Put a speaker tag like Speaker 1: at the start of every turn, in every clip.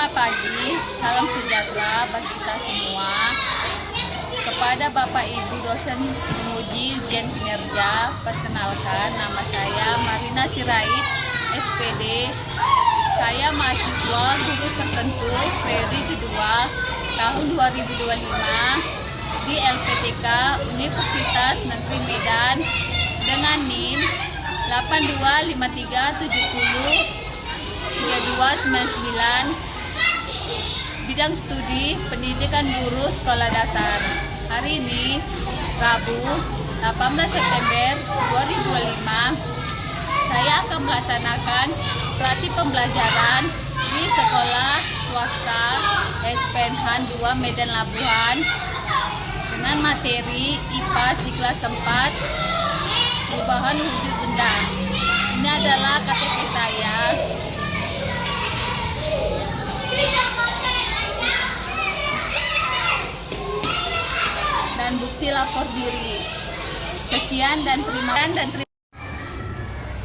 Speaker 1: Selamat pagi, salam sejahtera bagi kita semua. Kepada Bapak Ibu dosen penguji ujian kinerja, perkenalkan nama saya Marina Sirait, SPD. Saya mahasiswa guru tertentu periode kedua tahun 2025 di LPTK Universitas Negeri Medan dengan NIM 8253703299, bidang studi pendidikan guru sekolah dasar. Hari ini Rabu 18 September 2025, saya akan melaksanakan praktik pembelajaran di sekolah swasta SPNH 2 Medan Labuhan dengan materi IPA di kelas 4, perubahan wujud benda. Ini adalah KTP saya. Dan bukti lapor diri. Sekian dan terima kasih.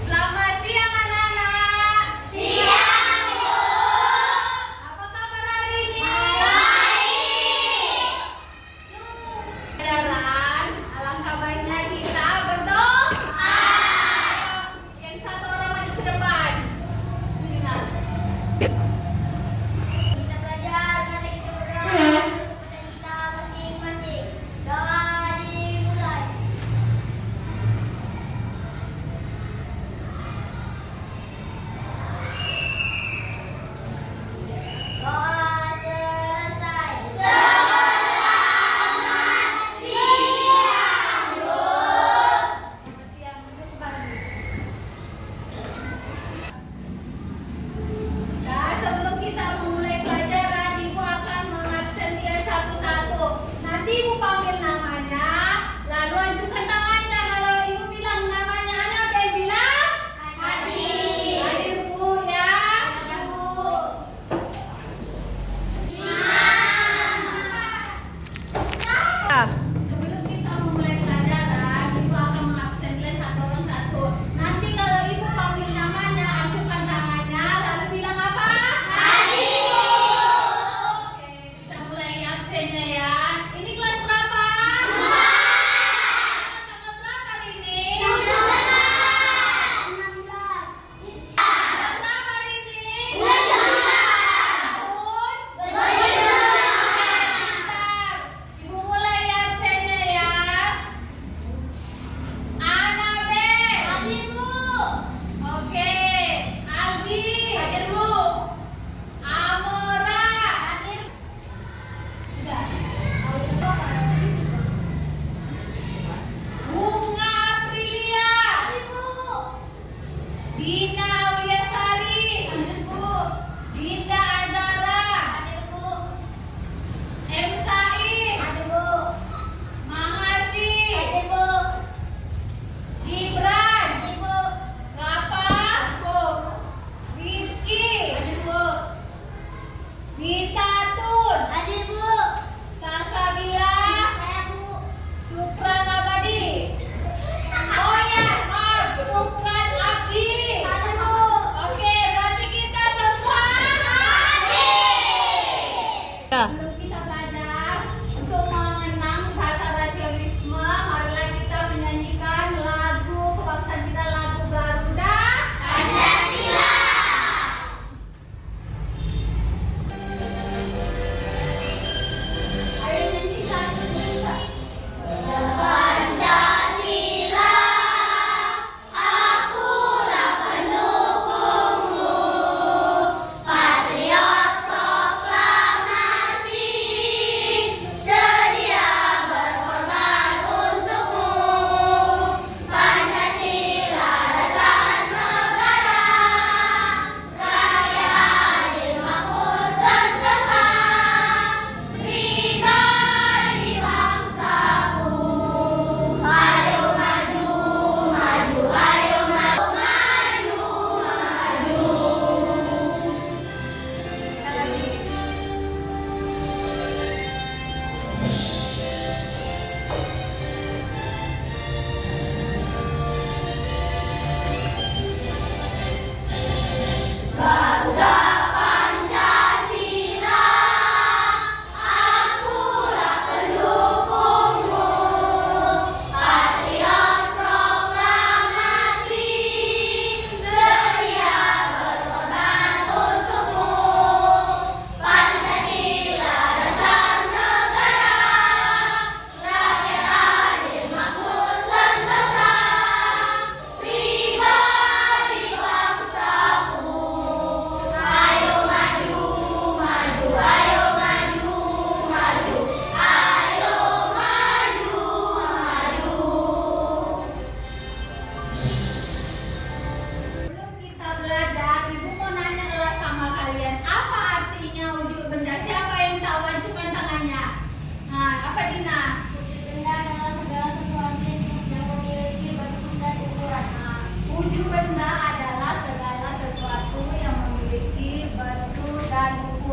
Speaker 2: Selamat siang anak-anak.
Speaker 3: Siang, Bu.
Speaker 2: Apa kabar hari ini?
Speaker 3: Baik.
Speaker 2: Jalan, alangkah baiknya kita berdoa. Yang satu orang maju ke depan. Nah,
Speaker 3: Kita belajar, mari kita berdoa kepada kita masing-masing. Doa dimulai.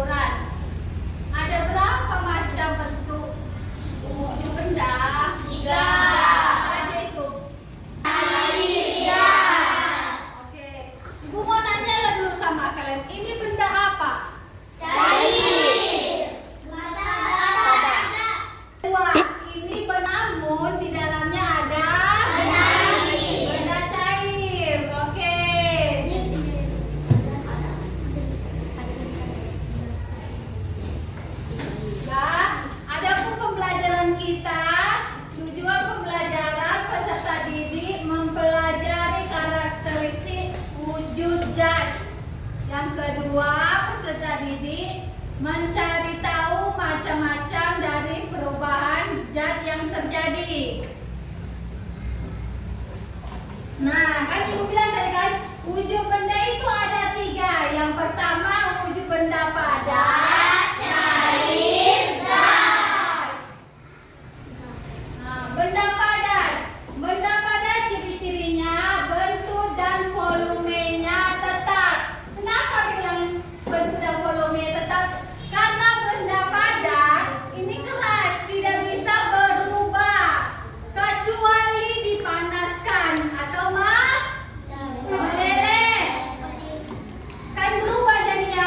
Speaker 2: ukuran. Ada berapa macam bentuk wujud benda? 3. Aja itu. Oke. Ibu mau nanya dulu sama kalian. Ini benda apa? Dua. Ini namun di dalamnya ada benda cair. Oke. Nah, adapun pembelajaran kita, tujuan pembelajaran peserta didik mempelajari karakteristik wujud zat. Yang kedua, peserta didik mencari tahu macam-macam dari perubahan zat yang terjadi. Nah, kan ibu bilang tadi kan, wujud benda itu ada 3. Yang pertama, wujud benda padat, cair, gas. Nah, benda padat. Benda padat ciri-cirinya bentuk dan volumenya tetap. Kenapa bilang bentuk dan volumenya tetap? Karena benda padat ini keras, tidak bisa berubah kecuali dipanaskan atau meleleh. Kan berubah jadinya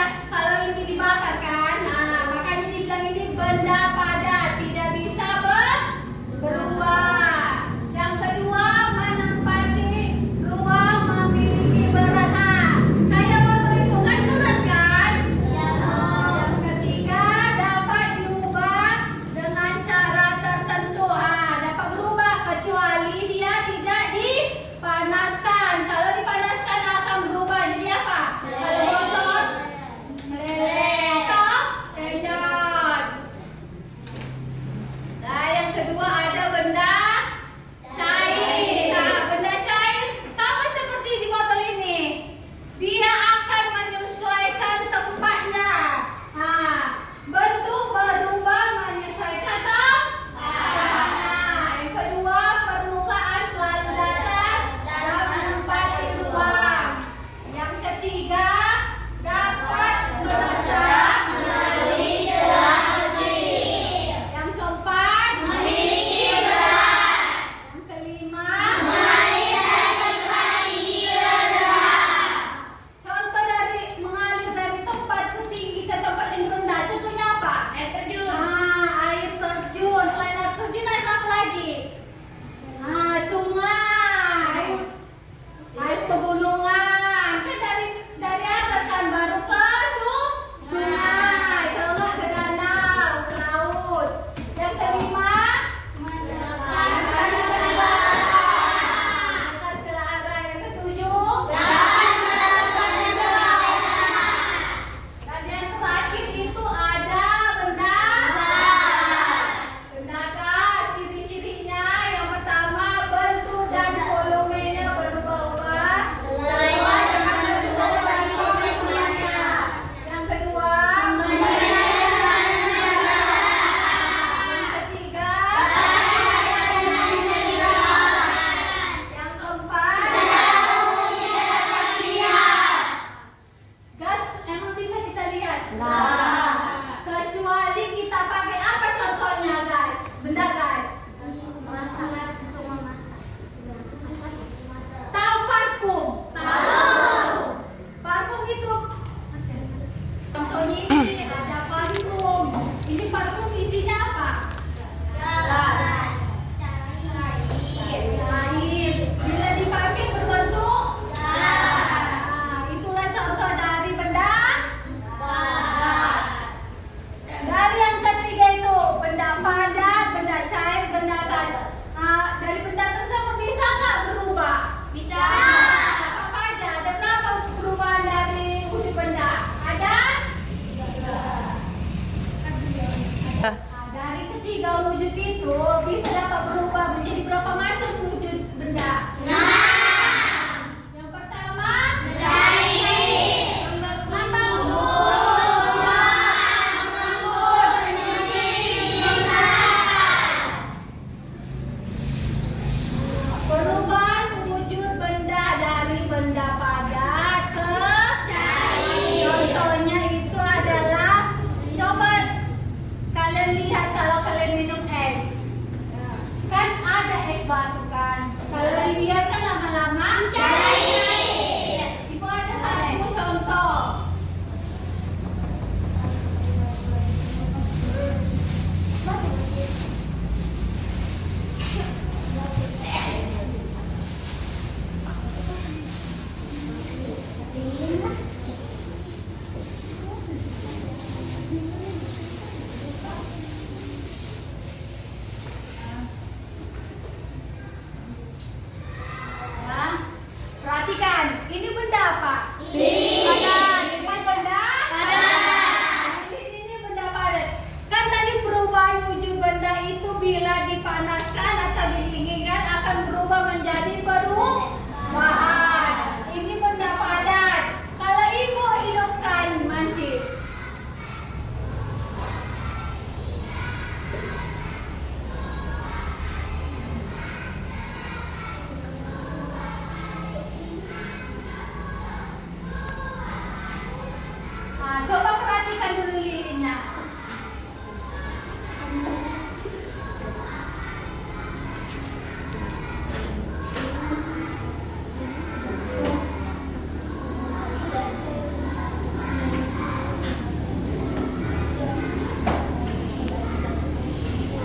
Speaker 2: perhatikan dulu lilinnya.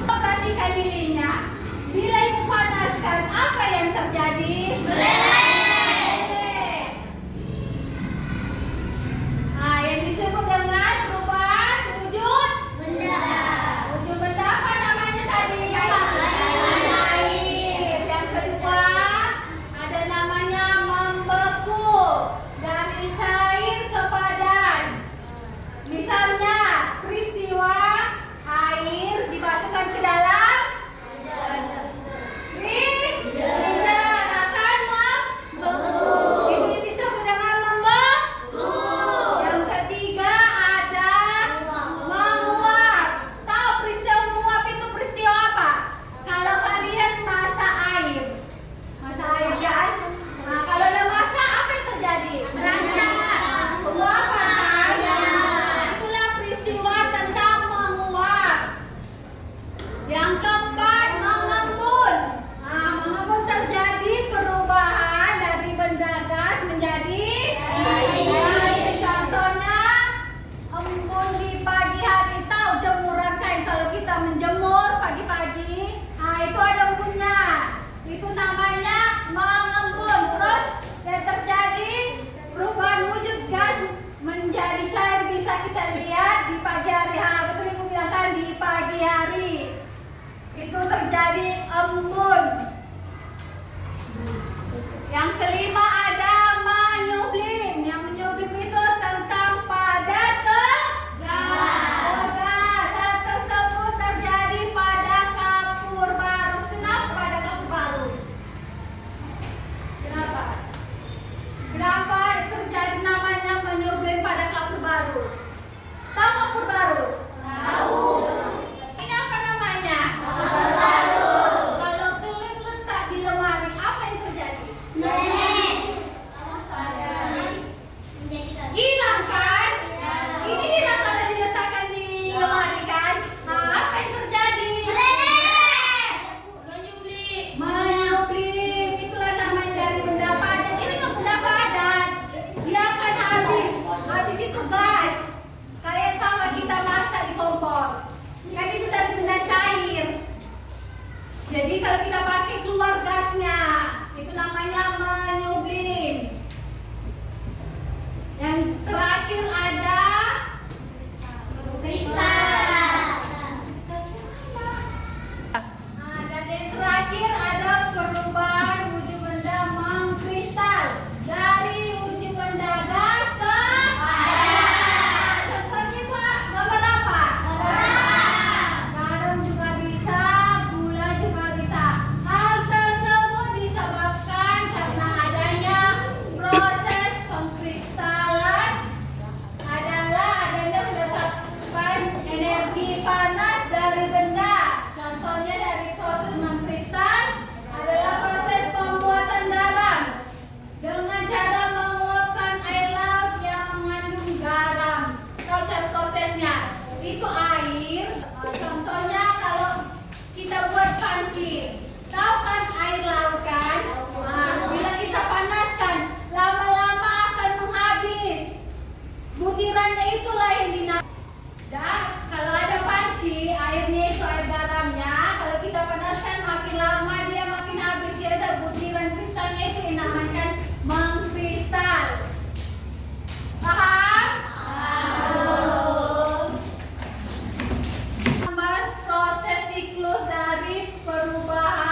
Speaker 2: Perhatikan lilinnya. Bila ibu panaskan, apa yang terjadi? Nah, yang disebut dengan perubahan wujud wujud benda apa namanya tadi? Air. Yang kedua ada namanya membeku, dari cair ke padat. Misalnya peristiwa air dimasukkan ke dalam freezer akan membeku. Ini disebut dengan membeku. Yang ketiga ada menguap. Tahu peristiwa menguap itu peristiwa apa? Kalau kalian masak air kan? Nah, kalau ada masak apa yang terjadi? Penguapan kan? Itulah peristiwa tentang menguap. Yang keempat mengembun. Nah, mengembun terjadi perubahan dari benda gas menjadi air. Contohnya embun di pagi hari. Tahu jemuran kain kalau kita menjemur pagi-pagi, nah itu ada embunnya. Itu namanya mengembun. Terus yang terjadi perubahan wujud gas menjadi cair, bisa kita lihat di pagi hari. Betul ibu bilang kan, di pagi hari itu terjadi embun. Yang kelima ada menyublim. Yang menyublim itu tentang padat ke gas. Hal tersebut terjadi pada kapur barus. Kenapa pada kapur barus? Kenapa terjadi namanya menyublim pada kapur barus? Tahu kapur barus? Tahu. Ini apa namanya? Kapur barus. Kalau kelin letak di lemari, apa yang terjadi? Hilang kan? Ini hilang kalau diletakkan di lemari kan? Nah, apa yang terjadi? Menyublim. Itulah namanya dari benda padat. Ini kan benda padat. Dia akan habis. Habis itu gas. Kayak sama kita masak di kompor. Kan itu dari benda cair. Jadi kalau kita pakai keluar gasnya. Itu namanya menyublim. Yang terakhir ada dan yang terakhir ada perubahan wujud benda mengkristal dari wujud benda gas ke padat. Contohnya Pak, gambar apa? Garam juga bisa, gula juga bisa. Hal tersebut disebabkan karena adanya proses pengkristalan adalah adanya berdasarkan energi panas dari benda. Contohnya dari proses mengkristal adalah proses pembuatan garam dengan cara menguapkan air laut yang mengandung garam. Tahu cara prosesnya? Itu air. Contohnya kalau kita buat panci, tahu kan air laut kan? Nah, bila kita panaskan, lama-lama akan menghabis. Butirannya itulah yang dinamakan. Dan kalau ada panci, airnya itu air garamnya. Kalau kita panaskan, makin lama dia makin habis. Ya ada butiran kristalnya itu yang dinamakan mengkristal. Paham? Gambar proses siklus dari perubahan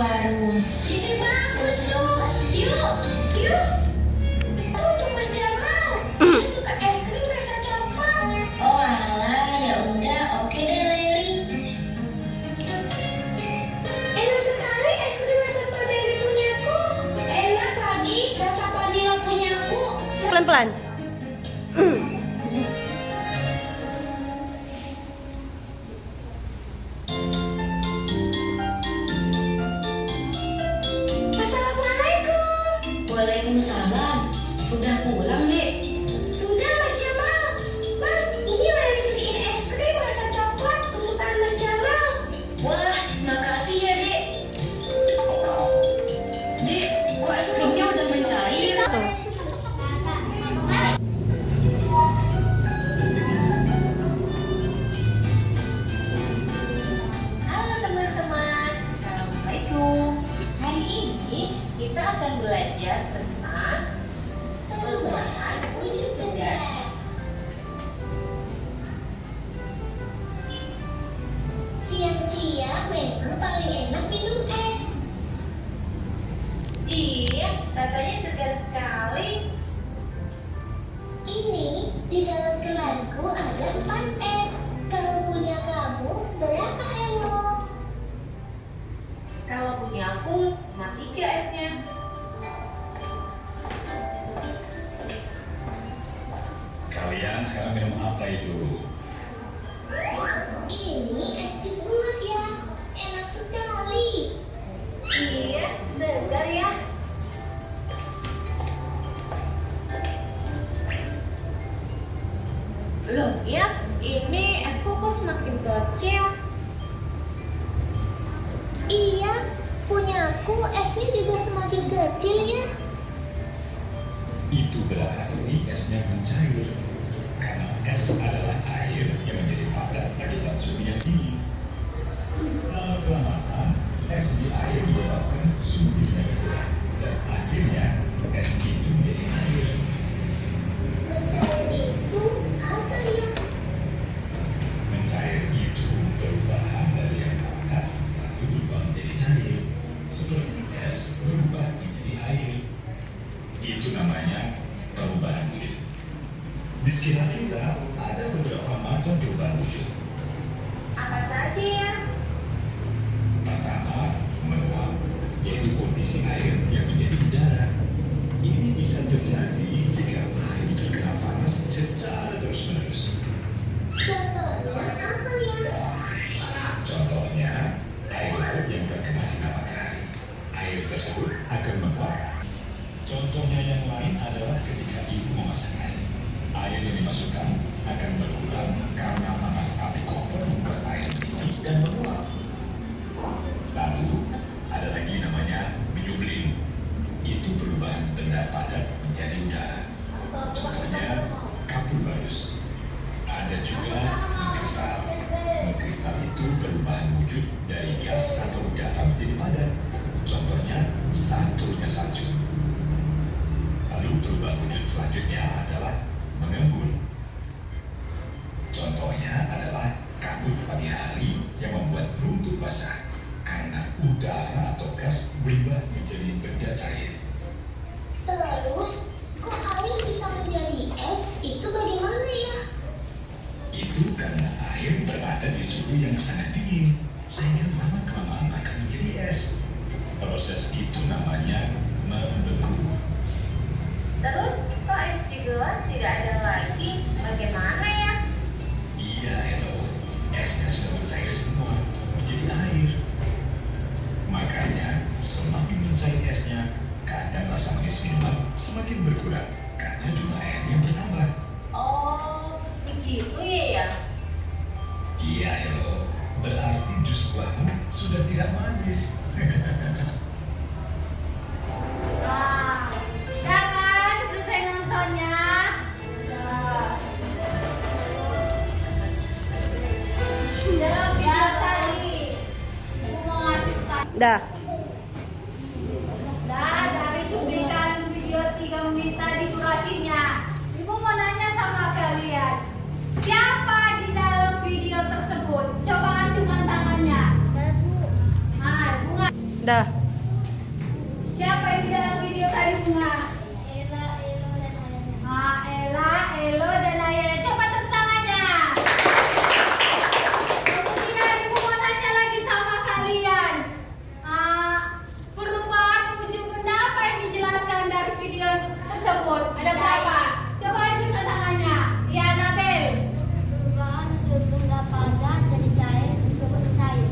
Speaker 3: baru. Ini bagus tuh. Yuk, yuk. Tuh Mas Jamal. Dia suka es krim rasa coklat. Oh alah, ya udah, oke deh Leli. Enak sekali es krim rasa strawberry punyaku. Enak lagi rasa vanila punyaku.
Speaker 4: Pelan-pelan.
Speaker 3: Assalamualaikum. Waalaikumsalam. Udah pulang, Dek? Sudah, Mas Jamal. Mas, ini Leli beliin es krim rasa coklat kesukaan Mas Jamal. Wah, makasih ya, Dek. Dek, kok es krimnya udah mencair?
Speaker 4: Tuh.
Speaker 3: Halo teman-teman, Assalamualaikum. Hari ini kita akan belajar tentang perubahan wujud benda. Siang-siang memang paling enak minum es. Iya, rasanya segar sekali. Ini di dalam gelasku ada 4 es. Kalau punya kamu, berapa Elo? Kalau punya aku, cuma 3 esnya.
Speaker 5: Kalian sekarang minum apa itu?
Speaker 3: Ini es jus buah ya, enak sekali. Iya, segar ya. Loh ya, ini es koko semakin kecil. Iya, punya aku esnya juga semakin kecil ya.
Speaker 5: Itu berarti esnya mencair. Karena es adalah air yang menjadi padat akibat suhu yang tinggi. Lama-kelamaan, es di air menyebabkan suhunya berkurang. Dan akhirnya, es itu menjadi air.
Speaker 3: Mencair itu apa ya?
Speaker 5: Mencair itu perubahan dari yang padat lalu berubah menjadi cair. Seperti es berubah menjadi air. Itu namanya perubahan wujud. Di sekitar kita ada beberapa macam perubahan wujud.
Speaker 3: Apa saja ya?
Speaker 5: Pertama, menuap, yaitu kondisi air yang menjadi udara. Ini bisa terjadi jika air terkena panas secara terus-menerus.
Speaker 3: Contohnya apa ya?
Speaker 5: Contohnya, air laut yang terkena sinar matahari. Air tersebut akan menguap. Contohnya yang lain adalah ketika ibu memasak air. Air yang dimasukkan akan berkurang karena panas api kompor membuat air tinggi dan menguap. Lalu, ada lagi namanya menyublim. Itu perubahan benda padat menjadi udara. Contohnya, kapur barus. Ada juga mengkristal. Mengkristal itu perubahan wujud dari gas atau udara menjadi padat. Contohnya, saturnya salju. Lalu perubahan wujud selanjutnya adalah mengembun. Contohnya adalah kabut pagi hari yang membuat rumput basah karena udara atau gas berubah menjadi benda cair.
Speaker 3: Terus, kok air bisa menjadi es? Itu bagaimana ya?
Speaker 5: Itu karena air berada di suhu yang sangat dingin sehingga lama-kelamaan akan menjadi es. Proses itu namanya membeku.
Speaker 3: Terus, kok es di gelas tidak ada lagi? Bagaimana ya?
Speaker 5: Iya, Elo. Esnya sudah mencair semua menjadi air. Makanya, semakin mencair esnya, kadang rasa manis minuman semakin berkurang karena jumlah airnya bertambah.
Speaker 3: Oh, begitu ya?
Speaker 5: Iya, Elo. Berarti jus buahmu sudah tidak manis.
Speaker 2: Wah, udah kan selesai nontonnya? Dalam video tadi, aku mau ngasih tahu.
Speaker 4: Dah.
Speaker 2: Dari cuplikan video 3 menit tadi durasinya, Ibu mau nanya sama kalian, siapa di dalam video tersebut? Coba acungkan tangannya. Nah, bunga.
Speaker 4: Dah.
Speaker 2: Siapa yang di dalam video tadi bunga? Ella, Elo, dan Ayana. Coba tepuk tangannya. Kemudian ibu mau nanya lagi sama kalian. Perubahan wujud benda apa yang dijelaskan dari video tersebut? Ada berapa? Coba tunjukkan tangannya. Ya, Nabel.
Speaker 3: Perubahan wujud benda padat dari cair disebut cair.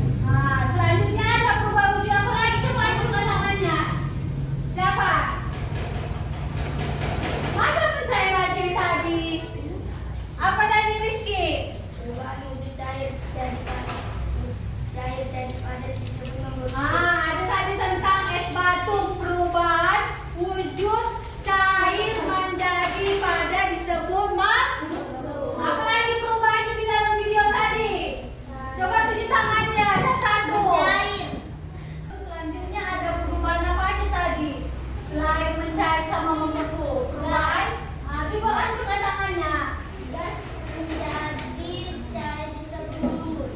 Speaker 2: Selanjutnya ada perubahan wujud apa lagi? Coba tunjukkan tangannya. Siapa? Masa pencair aja tadi? Apa tadi Rizky?
Speaker 3: Perubahan wujud cair jadi padat disebut membentuk.
Speaker 2: Ada tadi tentang es batu, perubahan wujud cair menjadi padat disebut membentuk. Apa lagi perubahannya di dalam video tadi? Coba tunjuk tangannya satu-satu. Selanjutnya ada perubahan apa aja tadi? Selain mencair sama membeku, perubahan. Coba langsungkan tangannya.
Speaker 3: Gas menjadi cair disebut mengembun.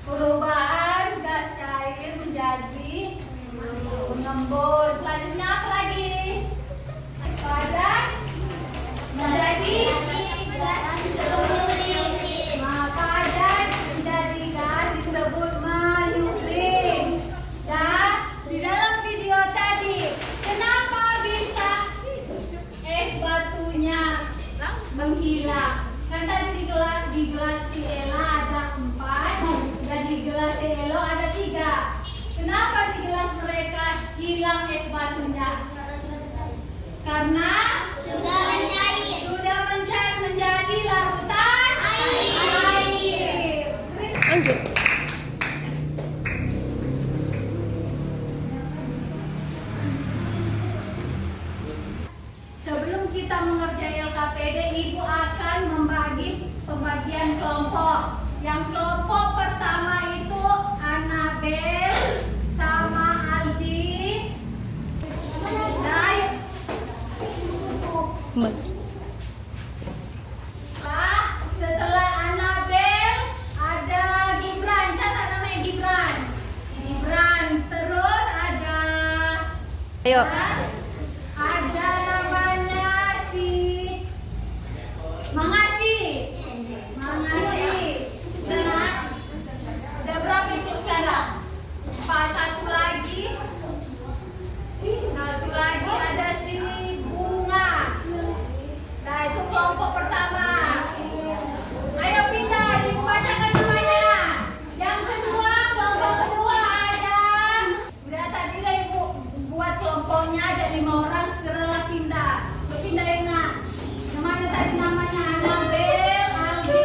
Speaker 2: Perubahan gas cair menjadi mengembun. Selanjutnya apa lagi? Padat menjadi
Speaker 3: gas disebut melimping.
Speaker 2: padat menjadi gas disebut melimping. Dan di dalam video tadi, kenapa bisa es batunya menghilang? Kan tadi di gelas si Ella ada 4 dan di gelas si Elo ada 3. Kenapa di gelas mereka hilang es batunya? Karena
Speaker 3: Sudah mencair.
Speaker 2: sudah mencair menjadi larutan air.
Speaker 4: Lanjut.
Speaker 2: Sebelum kita mengerjakan LKPD, Ibu akan membagi pembagian kelompok. Yang kelompok pertama itu Anabel sama Aldi. Setelah Anabel ada Gibran, catat namanya Gibran. Gibran, terus ada
Speaker 4: Ayo.
Speaker 2: ada namanya si Mangasi. Nah, udah berapa itu sekarang? Satu lagi. Satu lagi ada si Bunga. Nah, itu kelompok pertama. Ayo pindah, dibacakan namanya. Yang kedua, kelompok kedua ada. Udah tadi lah Ibu buat kelompoknya ada 5 orang, segeralah pindah. Berpindah yang nak. Yang mana tadi namanya Anabel, Aldi.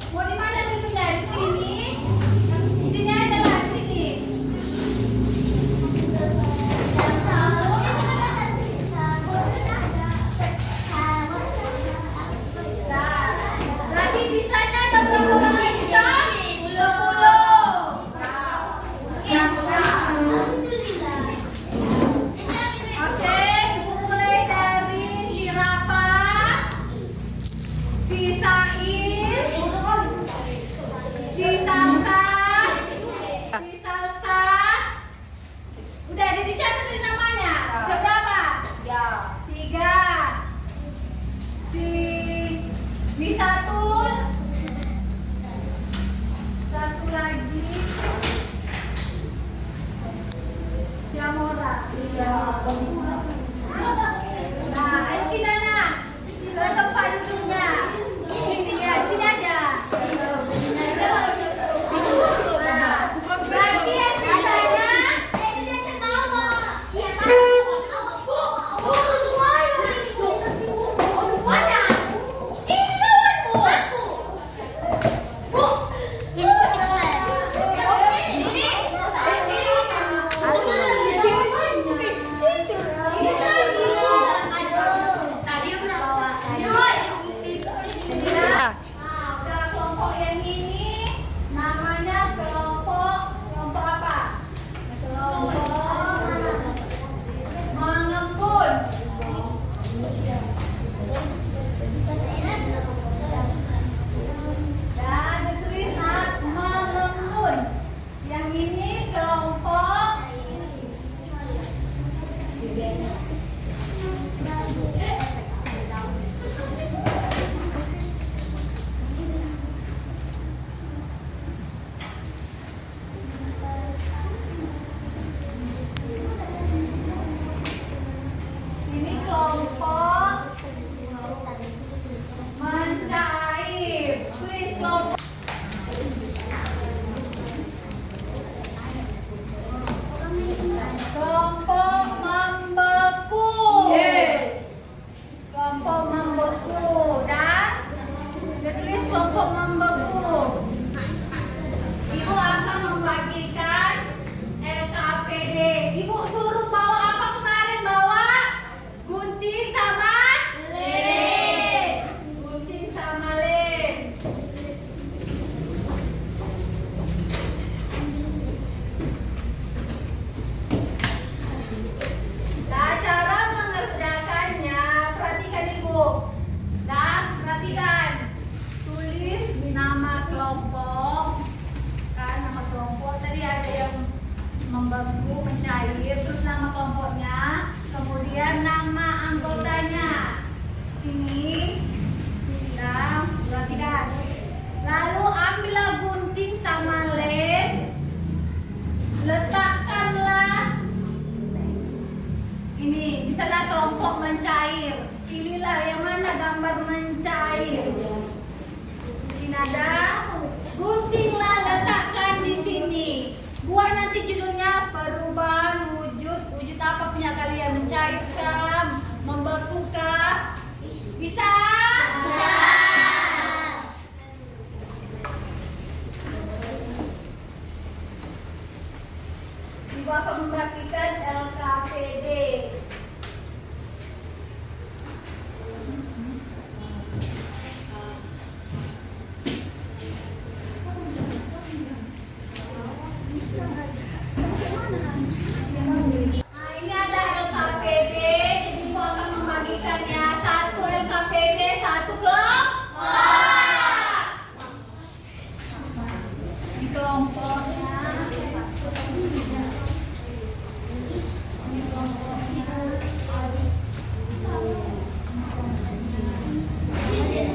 Speaker 2: Mau di mana dipindah? Di sini. Di sini aja lah, di sini. Berarti sisanya ada berapa banyak kita? 10. Oke, mulai dari si Rafa, si Saiz, si Salsa, si Salsa. Udah dicatatin namanya. Udah berapa? 3. Si satu lagi si Amora. Nah, ayo kita nak ke tempat duduknya. Sini ya, sini aja. Berarti ya sisanya ini mencair, terus nama kelompoknya, kemudian nama anggotanya. Sini, perhatikan. Lalu ambillah gunting sama lem, letakkanlah ini, misalnya kelompok mencair. Pilihlah yang mana gambar mencair. Sini ada, guntinglah, letakkan di sini. Buat nanti judulnya perubahan wujud. Wujud apa punya kalian? Mencair kah? Membeku kah? Bisa? Bisa. Ibu akan membagikan LKPD. Nah, ini ada LKPD. Jadi ibu akan membagikannya. Satu LKPD, satu kelompok. Di kelompoknya.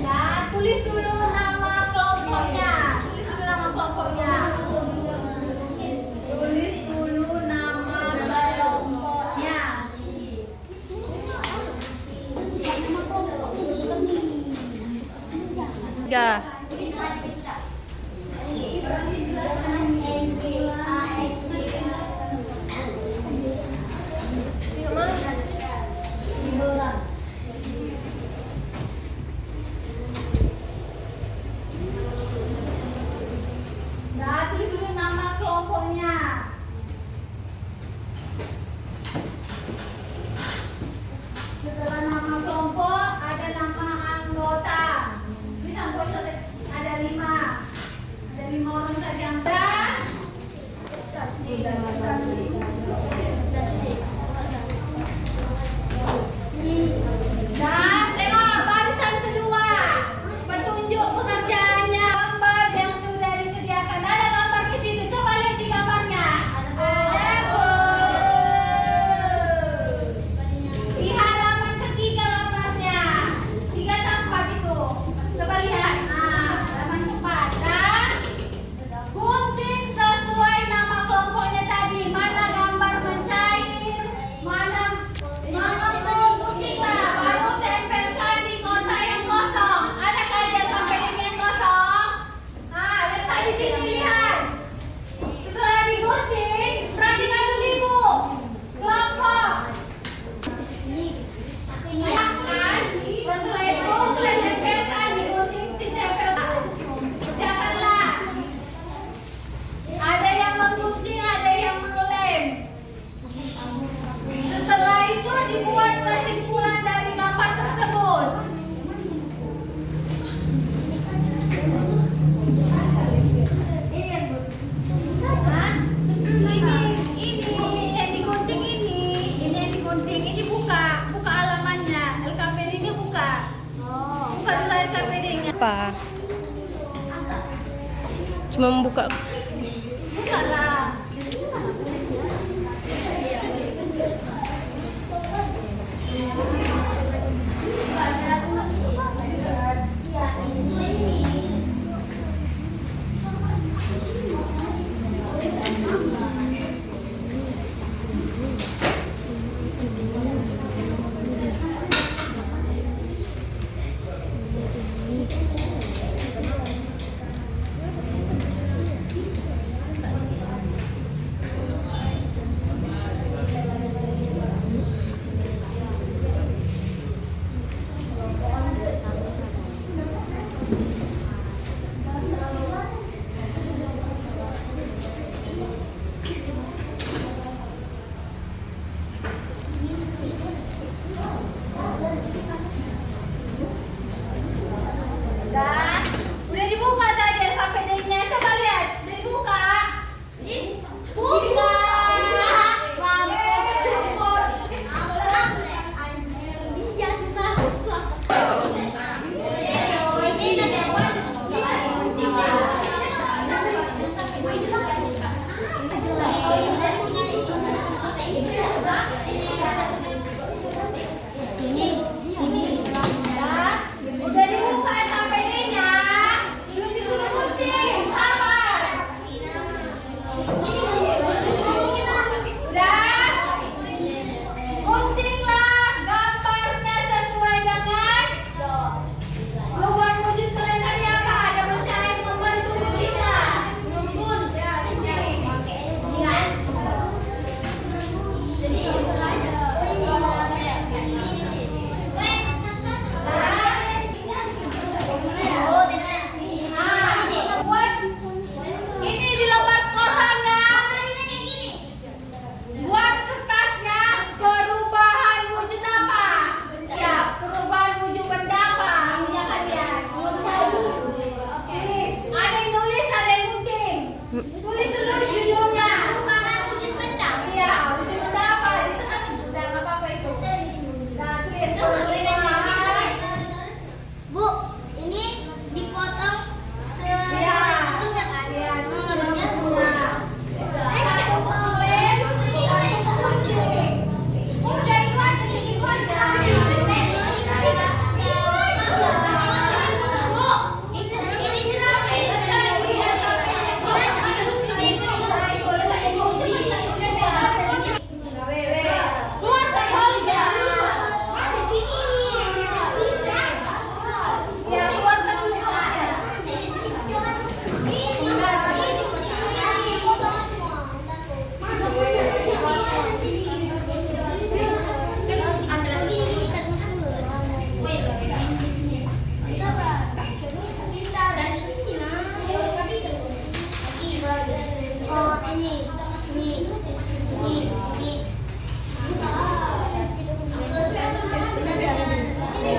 Speaker 2: Nah, tulis dulu nama kelompoknya. Tulis dulu nama kelompoknya. Tulis dulu nama kelompoknya.
Speaker 4: Ya.
Speaker 2: Nah, tulis dulu nama kelompoknya. Setelah nama kelompok, ada nama anggota. Ini anggota ada 5. Ada 5 orang saja. Dan tengok barisan kedua. Petunjuk pekerjaannya. Gambar yang sudah disediakan. Ada gambar di situ. Coba lihat di gambarnya. Di halaman ketiga gambarnya. 3 tempat itu. Coba lihat. Nah, halaman 4. Dan gunting sesuai nama kelompoknya tadi. Mana gambar mencair, mana guntinglah. Baru tempelkan di kotak yang kosong. Adakah ada KPD yang kosong? Nah, letak di sini, lihat. Setelah digunting, perhatikan dulu ibu. Kelompok. Lihat kan? Setelah itu, sudah tempelkan, digunting, ditempelkan. Kerjakanlah. Ada yang menggunting, ada yang mengelem. Setelah itu dibuat kesimpulan dari gambar tersebut. Hah? Ini yang digunting ini yang digunting ini buka halamannya. LKPD-nya buka. Buka dulu LKPD-nya.
Speaker 4: Apa? Cuma membuka.
Speaker 2: Buka lah. Guntinglah gambarnya sesuai dengan ruang wujud tulisannya apa? Ada bocah yang membantu guntinglah. Rumpun. Ya, guntingan. Ini di lembar kosongnya. Buat kertasnya perubahan wujud apa? Ya, perubahan wujud benda apa? Ini kalian. Tulis. Ada yang nulis, ada yang gunting. Tulis dulu judulnya. Perubahan wujud benda. Iya, wujud benda apa? Itu kan benda apa itu? Nah, tulis perubahan.
Speaker 3: Bu, ini dipotong
Speaker 2: Iya.
Speaker 3: itunya kan?
Speaker 2: Iya, itu
Speaker 3: Nomornya
Speaker 2: semua. Satu bulan, gunting. Udah itu aja, itu aja.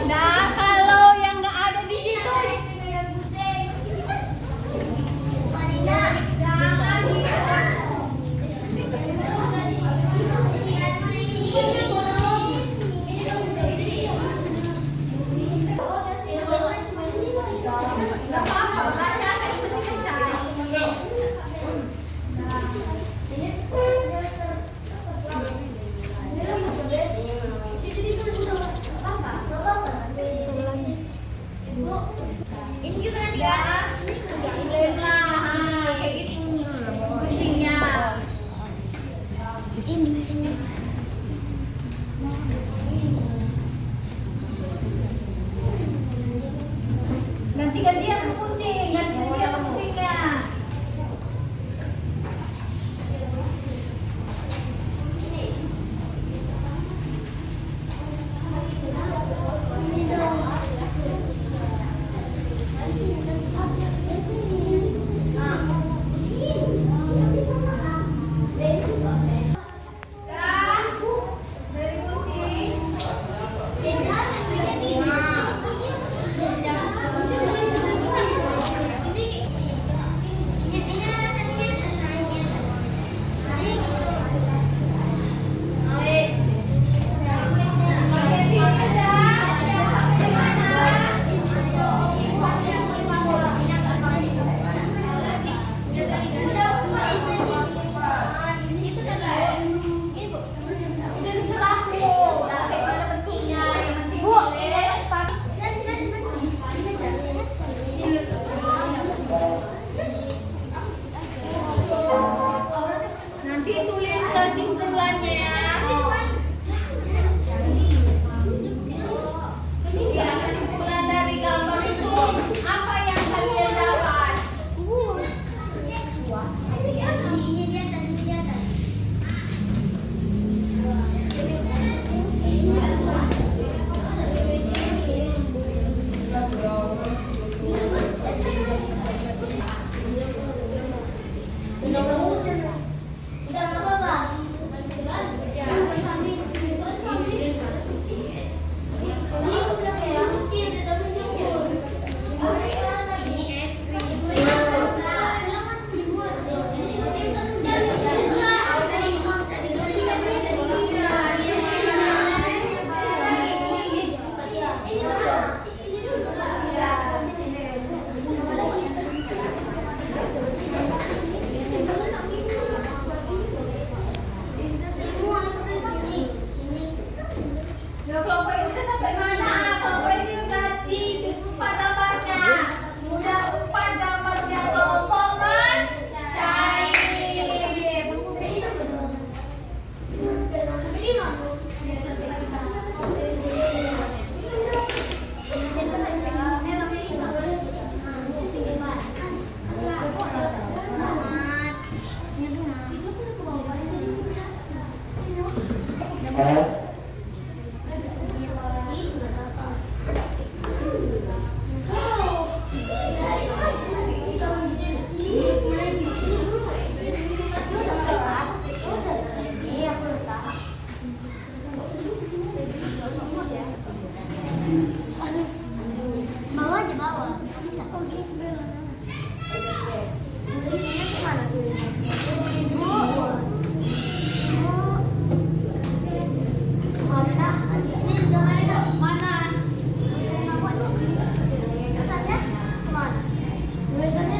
Speaker 2: Nah, kalau yang nggak ada di situ,
Speaker 3: Ini juga nanti
Speaker 2: ya,
Speaker 3: kan?
Speaker 2: lem lah, kayak gitu. Guntingnya.
Speaker 3: Ini.
Speaker 2: Nanti gantian gunting, gantian guntingnya. Dari gunting. Nanti tulis kesimpulannya ya. Ya, kesimpulan dari gambar itu apa yang kalian dapat?
Speaker 3: Udah nggak apa-apa.
Speaker 2: Bawah di bawah. Bisa. Oh gitu. Tulisannya kemana tulisannya?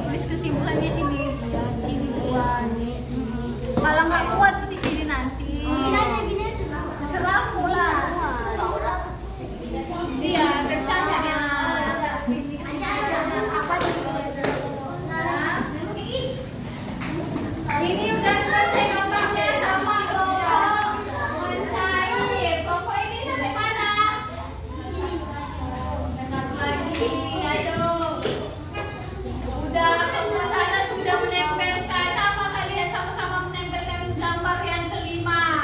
Speaker 1: Tulis kesimpulannya sini. Sini buat. Kalau nggak kuat di sini nanti. Terserah aku lah. Iya, kencangnya ya.
Speaker 2: Ini udah selesai gambarnya sama kelompok mencari. Kelompok ini sampai mana? Dengar lagi, ayo. Udah kelompok sana sudah menempelkan. Sama kalian sama-sama menempelkan gambar yang kelima.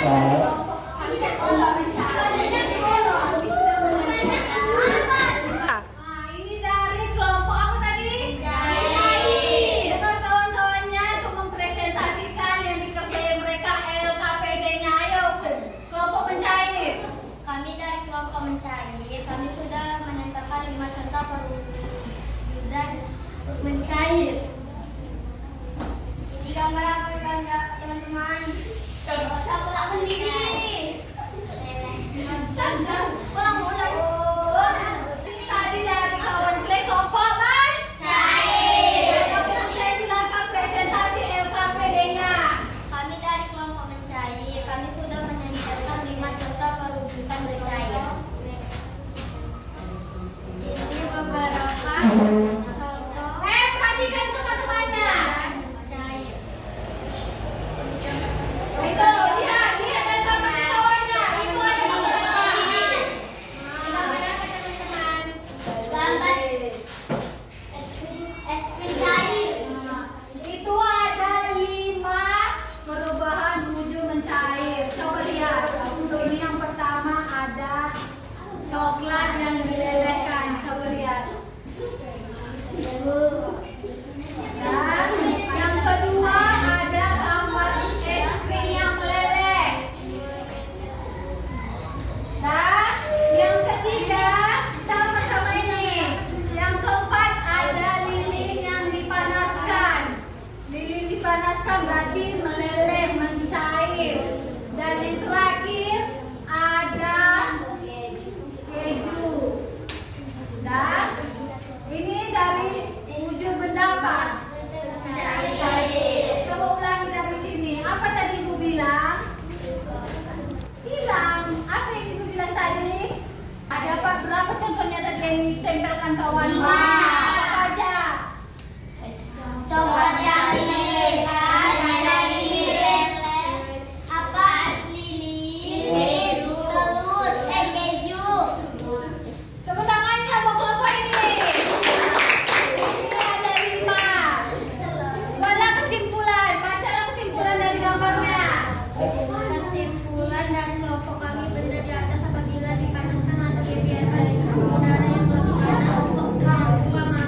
Speaker 2: Kami dan kelompok mencari. Nah, ini dari kelompok apa tadi? Mencair. Dengan kawan-kawannya untuk mempresentasikan yang dikerjain mereka LKPD-nya. Ayo, kelompok mencair.
Speaker 1: Kami dari kelompok mencair, kami sudah menentukan 5 contoh perwujudan mencair. Ini gambar apa enggak teman-teman? Coba sendiri. Ulang.
Speaker 2: Tadi dari kawan Clay kelompok mencair. Kawan Clay silakan presentasi LKPD-nya.
Speaker 1: Kami dari kelompok mencair, kami sudah menentukan 5 contoh perwujudan mencair. Ini beberapa contoh
Speaker 2: Perhatikan teman-temannya.
Speaker 1: mencair.
Speaker 2: Itu, lihat dan kawan-kawannya. Itu ada beberapa.
Speaker 1: Gambar apa teman-teman? Gambar es krim cair.
Speaker 2: Itu ada 5 perubahan wujud mencair. Coba lihat. Ini yang pertama ada coklat yang dilelehkan. Coba lihat. Dan yang kedua ada gambar es krim yang meleleh. Dan yang ketiga sama-sama ini. Yang keempat ada lilin yang dipanaskan. Lilin dipanaskan berarti meleleh, mencair. Dan yang terakhir ada keju. Dan ini dari wujud benda apa? Cair. Coba ulangi dari sini. Apa tadi Ibu bilang? Apa yang Ibu bilang tadi? Ada berapa contohnya tadi yang ditempelkan kawan?
Speaker 1: 5.
Speaker 2: Apa aja?
Speaker 1: Coklat yang dilelehkan, ada lilin, apa? Lilin, telur, keju.
Speaker 2: Tepuk tangannya buat kelompok ini. Ini ada 5. Buatlah kesimpulan. Bacalah kesimpulan dari gambarnya.
Speaker 1: Kesimpulan dari kelompok kami, benda di atas apabila dipanaskan atau dibiarkan di suhu udara yang lebih panas, terbuang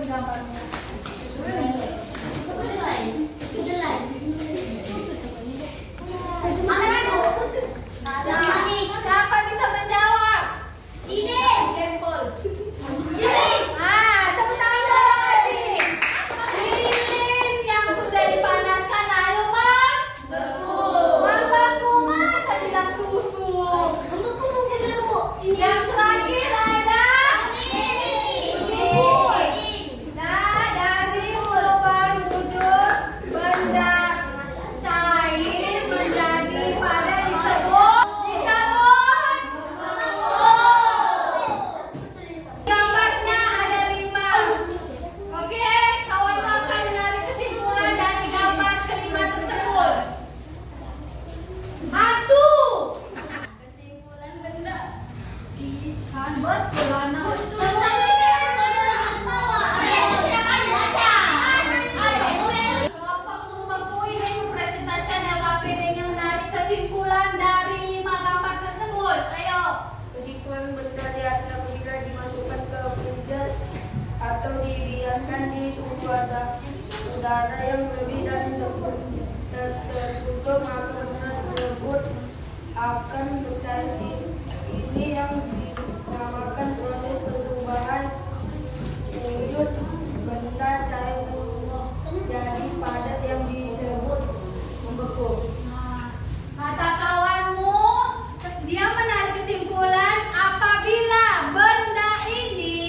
Speaker 1: gambarnya.
Speaker 2: Siapa bisa menjawab? Ini sampel. Tepuk tangan dulu kasih. Lilin yang sudah dipanaskan lalu membeku. Masa bilang susu? Yang terakhir ada Nah, dari huruf baru wujud benda cair menjadi padat disebut gambarnya ada 5. Oke, kawan akan menarik kesimpulan dari gambar kelima tersebut. Hantu. Kesimpulan benda kan berkelana. Kelompok membeku ini mempresentasikan LKPD-nya menarik kesimpulan dari 5 gambar tersebut. Ayo.
Speaker 1: Kesimpulan benda di atas apabila dimasukkan ke freezer atau dibiarkan di suhu udara yang lebih dan tertutup, maka benda tersebut akan bercair. Ini yang dinamakan proses perubahan wujud benda cair menjadi padat yang disebut membeku.
Speaker 2: Kata kawanmu, dia menarik kesimpulan apabila benda ini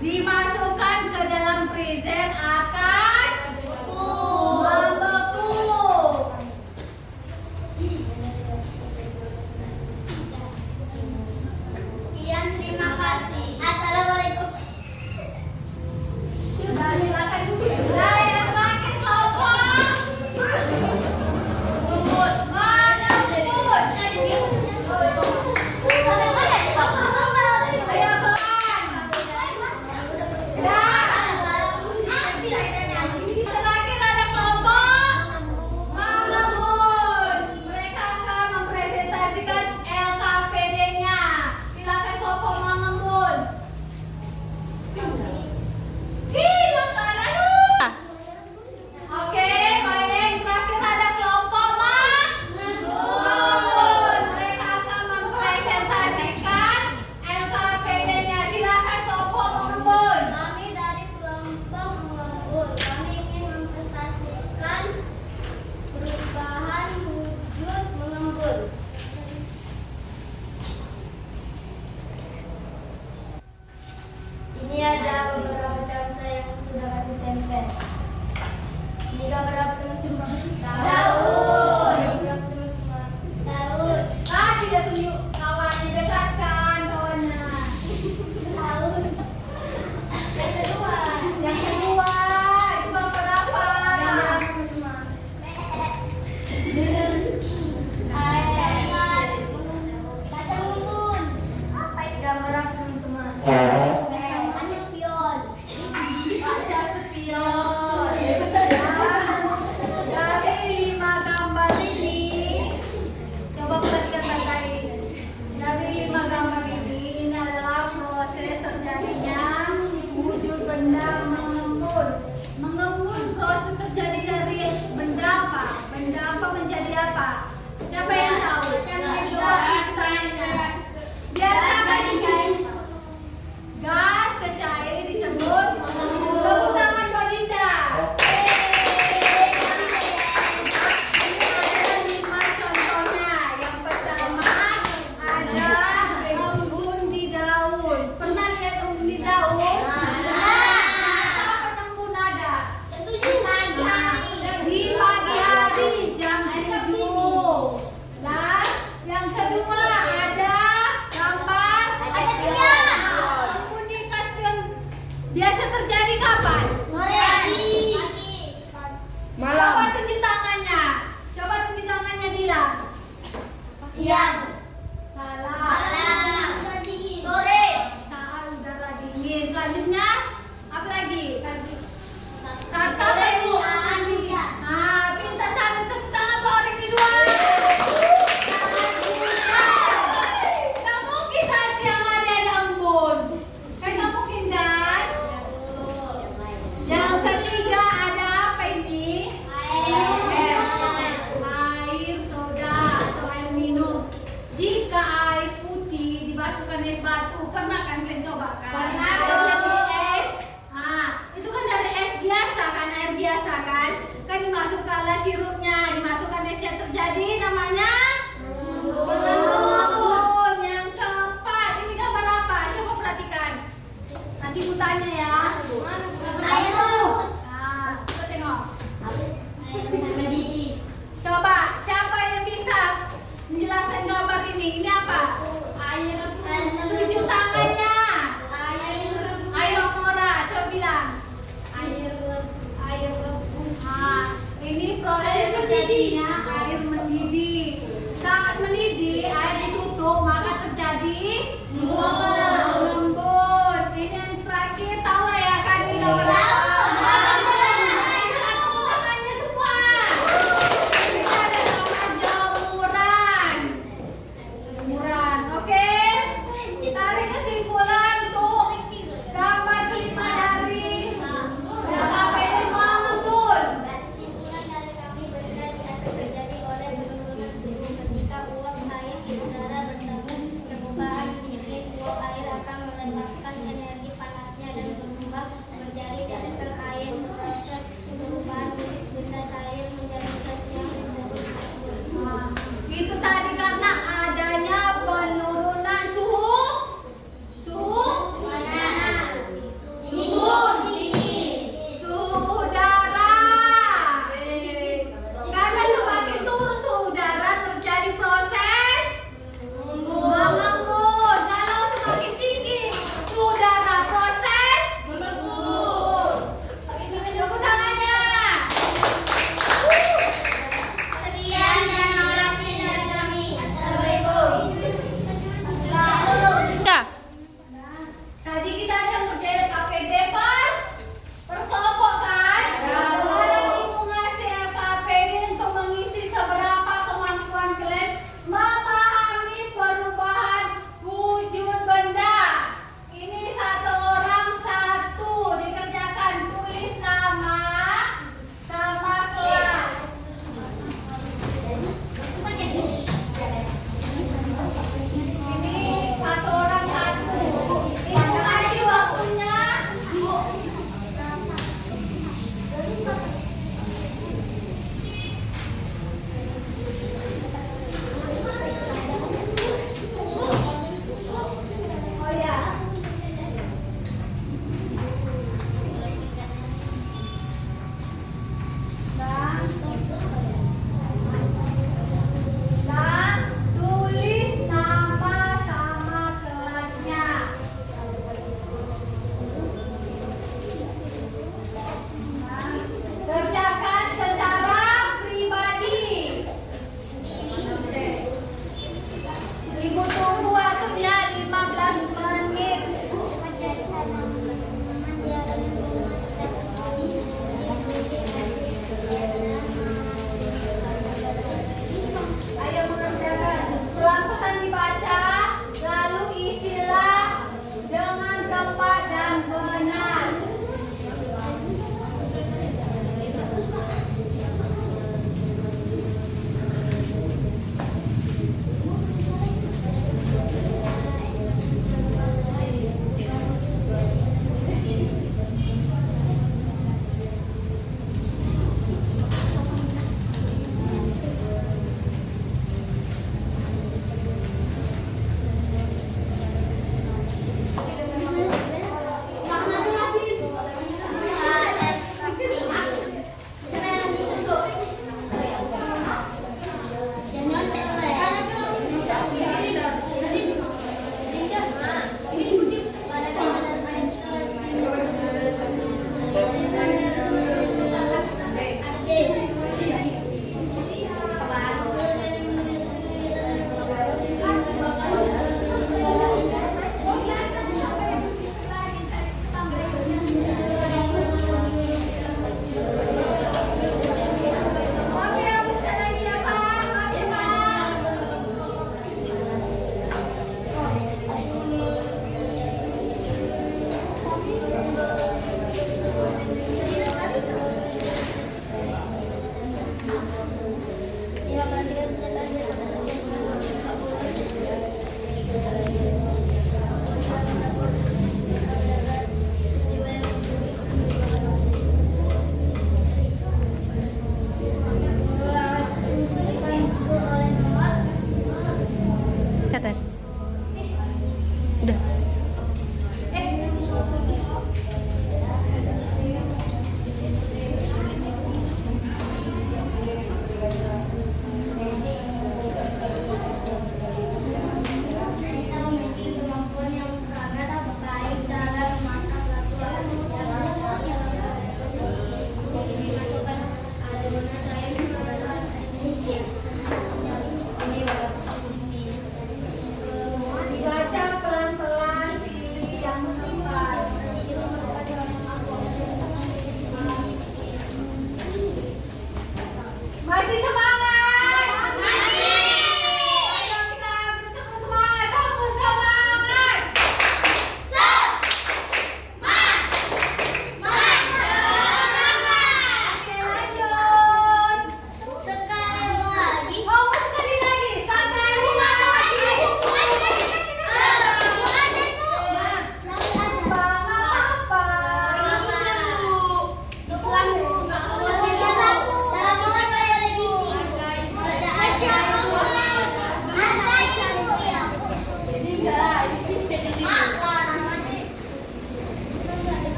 Speaker 2: dimasukkan ke dalam freezer akan membeku.
Speaker 3: Sekian, terima kasih. Assalamualaikum.
Speaker 2: Sudah silakan duduk. Nah, yang terakhir kelompok. Bubut. Mana bubut? Ayo kawan. Dan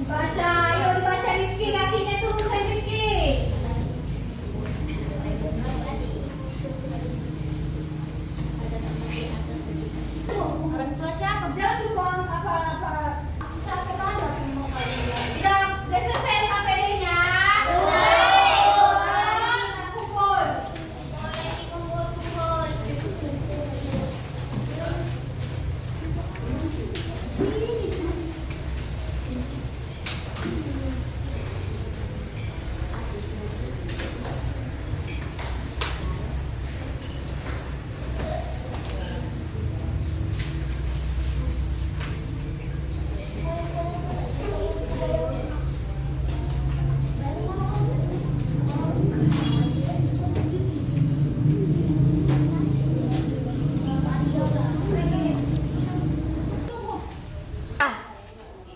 Speaker 2: Baca, ayo dibaca Rizky, kakinya turunkan Rizky. Orang tua siapa? Jangan bukan apa-apa. Udah selesai KPD-nya? Sudah. Kumpul. Boleh dikumpul-kumpul.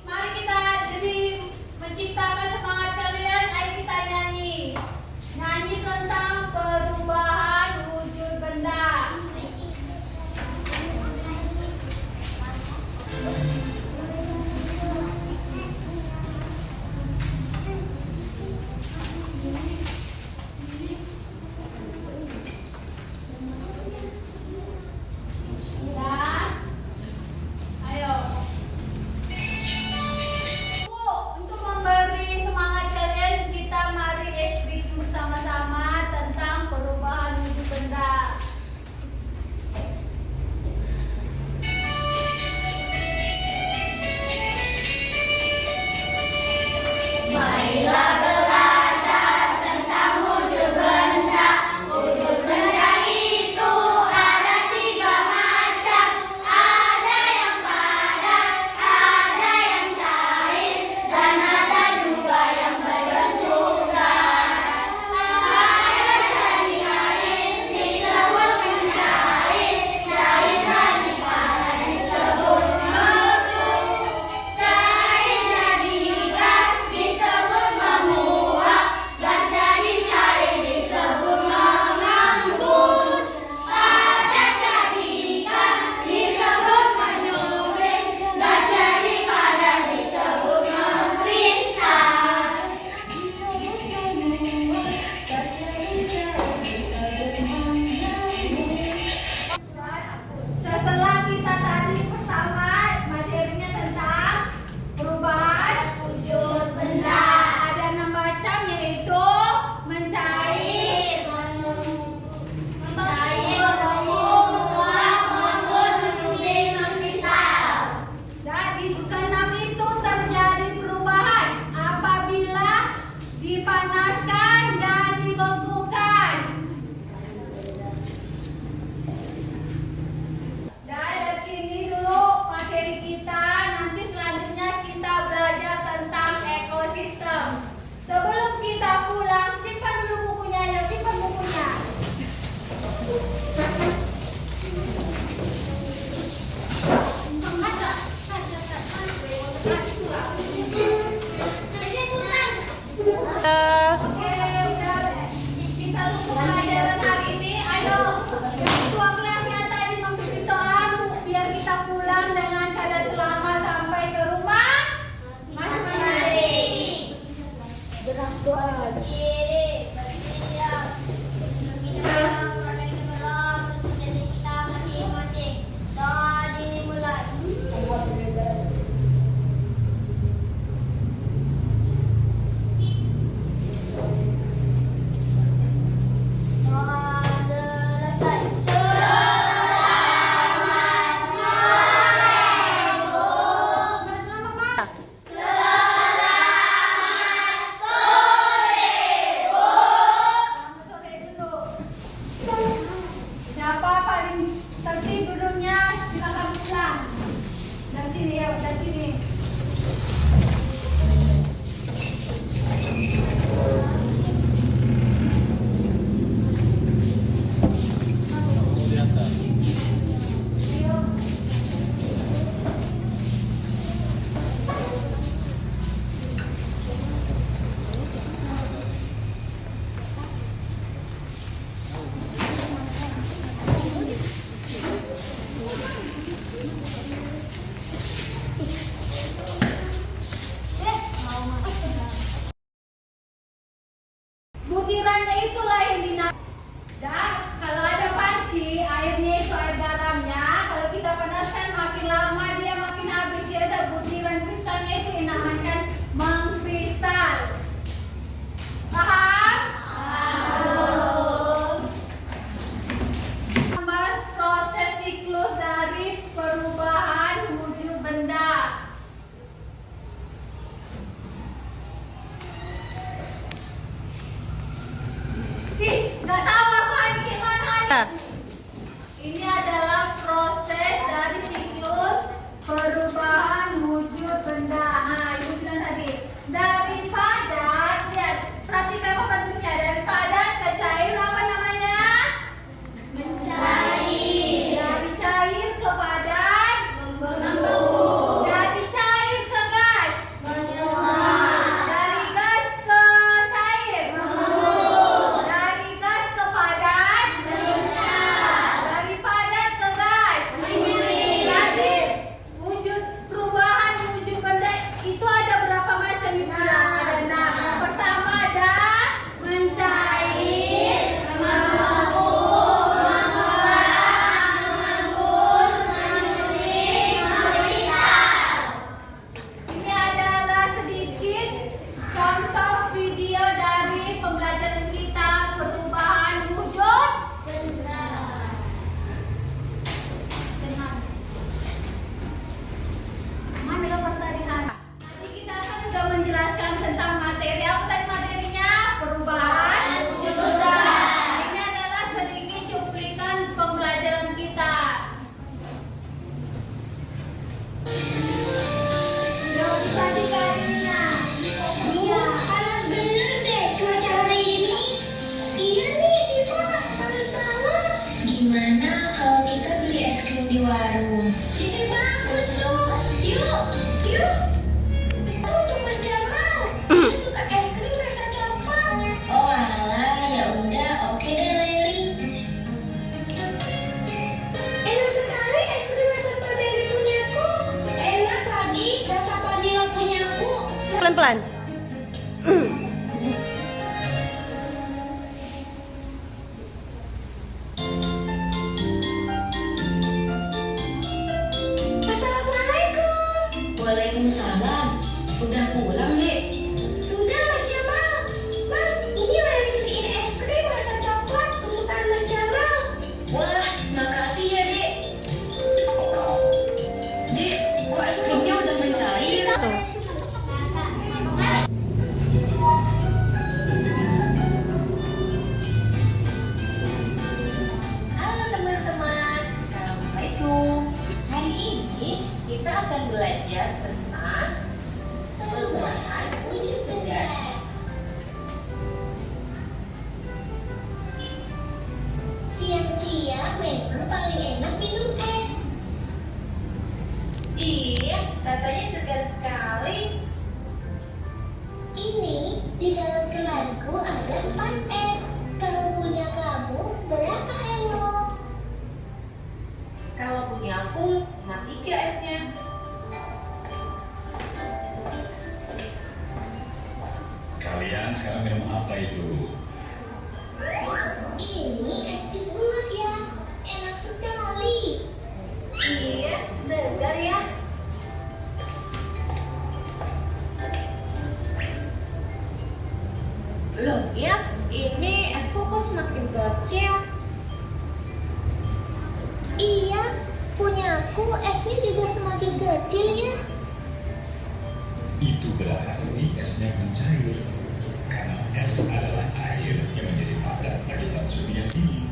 Speaker 2: Mari kita jadi menciptakan semangat kalian. Ayo kita nyanyi. Nyanyi tentang perubahan wujud benda. Sudah? Ayo. Untuk memberi semangat kalian, kita mari eskrip bersama-sama tentang perubahan wujud benda. Marilah belajar tentang wujud benda. Wujud benda itu ada 3 macam. Ada yang padat, ada yang cair, dan ada juga yang berbentuk gas. Air dari air disebut mencair, cair dari padat disebut meletup, cair jadi gas disebut menguap, gas jadi cair disebut mengambut, padat jadi gas disebut menyuling, gas jadi padat disebut mengkristal. Setelah kita tadi pertama materinya tentang perubahan wujud benda, ada 6 macam yaitu mencair, menguap, mengembun, menyuling, mengkristal. Jadi keenam itu terjadi perubahan apabila dipanaskan dan dibekukan. Dari sini dulu materi kita. Nanti selanjutnya kita belajar tentang ekosistem. Sebelum kita pulang, simpan dulu bukunya. Ayo simpan bukunya. Oke, udah. Kita untuk pelajaran hari ini. Ayo, yang ketua kelasnya tadi memimpin doa untuk biar kita pulang dengan keadaan selamat sampai ke rumah masing-masing.
Speaker 1: Deras doa.
Speaker 2: Doa dimulai. Butirannya itulah yang dinamakan. Dan kalau ada panci, airnya itu air garamnya. Kalau kita panaskan makin lama dia makin habis. Ya ada butiran kristalnya itu yang dinamakan mengkristal. Paham? Gambar proses siklus dari perubahan wujud benda. Nggak tahu aku ini gimana.
Speaker 4: Ya.
Speaker 2: Ini adalah proses dari siklus perubahan wujud benda. Nah, ibu bilang tadi dari padat, lihat, perhatikan apa tulisnya, dari padat ke cair apa namanya? Mencair. Dari cair ke padat, membengkak. Dari cair ke gas, menyuap. Dari gas ke cair, membengkak. Dari gas ke padat, menyusap. Dari padat ke gas, menyering. Jadi wujud perubahan wujud benda itu ada berapa macam ibu bilang? Ada 6. Yang pertama ada mencair, membengkak, mengembun, menyering, mengkristal. Ini adalah sedikit contoh video dari pembelajaran kita perubahan wujud benda. Mana gambar tadi Han? Nanti kita akan juga menjelaskan tentang materi. Apa tadi materinya? Perubahan wujud benda. Ini adalah sedikit cuplikan pembelajaran kita. Jauh tadi kayaknya.
Speaker 3: Panas bener deh cuaca hari ini. Iya nih Siva, panas banget. Gimana kalau kita beli es krim di warung? Ini bagus tuh. Yuk. Untuk Mas Jamal, dia suka es krim rasa coklat. Oh alah, ya udah, oke deh Leli. Enak sekali es krim rasa strawberry punyaku. Enak lagi rasa vanila punyaku.
Speaker 4: Pelan-pelan.
Speaker 3: Assalamualaikum. Waalaikumsalam. Udah pulang, Dek? Sudah, Mas Jamal. Mas, ini Leli beliin es krim rasa coklat kesukaan Mas Jamal. Wah, makasih ya, Dek. Dek, kok es krimnya udah mencair?
Speaker 4: Tuh.
Speaker 6: Halo teman-teman, Assalamualaikum. Hari ini kita akan belajar tentang perubahan wujud benda.
Speaker 3: Siang-siang memang paling enak minum es.
Speaker 6: Iya, rasanya segar sekali.
Speaker 3: Ini di dalam gelasku ada 4 es. Kalau punya kamu, berapa Elo?
Speaker 6: Kalau punya aku, cuma 3 esnya.
Speaker 5: Kalian sekarang minum apa itu?
Speaker 3: Ini es jus buah ya. Enak sekali.
Speaker 6: Iya, segar ya. Loh, ya, ini es koko semakin kecil.
Speaker 3: Iya, punyaku esnya juga semakin kecil ya.
Speaker 5: Itu berarti esnya mencair. Karena es adalah air yang menjadi padat bagi zat suhu yang tinggi.